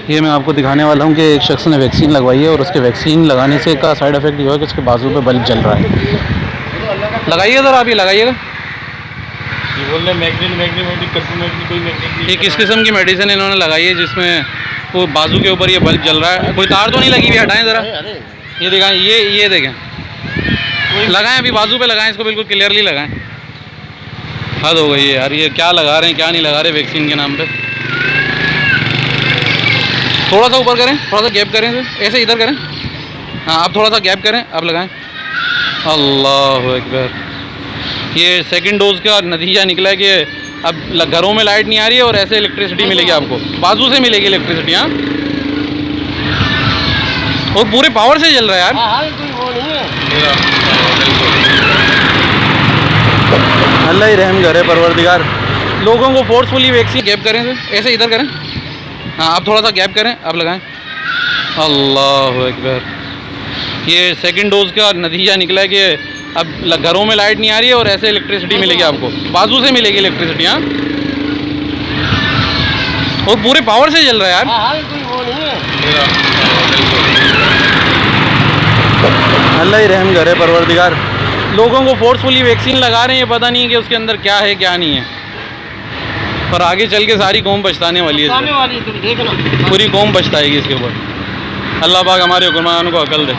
ये मैं आपको दिखाने वाला हूँ कि एक शख्स ने वैक्सीन लगवाई है और उसके वैक्सीन लगाने से का साइड इफ़ेक्ट ये हुआ कि उसके बाजू पे बल्ब जल रहा है। लगाइए सर, आप ये लगाइएगा। ये बोल रहे मैग्नीन कोई ये किस किस्म की मेडिसिन इन्होंने लगाई है जिसमें वो बाजू के ऊपर ये बल्ब जल रहा है? कोई तार तो नहीं लगी हुई? हटाएं ज़रा, ये दिखाएं, ये देखें, लगाएं अभी बाजू पे लगाएं, इसको बिल्कुल क्लियरली लगाएं। हद हो गई है यार, ये क्या लगा रहे हैं क्या नहीं लगा रहे वैक्सीन के नाम पे। थोड़ा सा ऊपर करें, थोड़ा सा गैप करें, ऐसे इधर करें। हाँ, आप थोड़ा सा गैप करें, अब लगाएं। अल्लाह अकबर। ये सेकंड डोज का नतीजा निकला है कि अब घरों में लाइट नहीं आ रही है और ऐसे इलेक्ट्रिसिटी मिलेगी आपको, बाजू से मिलेगी इलेक्ट्रिसिटी। हाँ, और पूरे पावर से चल रहा है यार। अल्लाह ही रहम करे परवरदिगार। लोगों को फोर्सफुली वैक्सीन। गैप करें, ऐसे इधर करें। हाँ, आप थोड़ा सा गैप करें, अब लगाएं। अल्लाह अकबर। ये सेकंड डोज का नतीजा निकला है कि अब घरों में लाइट नहीं आ रही है और ऐसे इलेक्ट्रिसिटी मिलेगी आपको, बाजू से मिलेगी इलेक्ट्रिसिटी। हाँ, और पूरे पावर से चल रहा है यार। अल्लाह ही रहम करे परवरदिगार। लोगों को फोर्सफुली वैक्सीन लगा रहे हैं, ये पता नहीं है कि उसके अंदर क्या है क्या नहीं है, पर आगे चल के सारी कौम पछताने वाली है, पूरी कौम पछताएगी इसके ऊपर। अल्लाह पाक हमारे हुक्मरानों को अकल दे।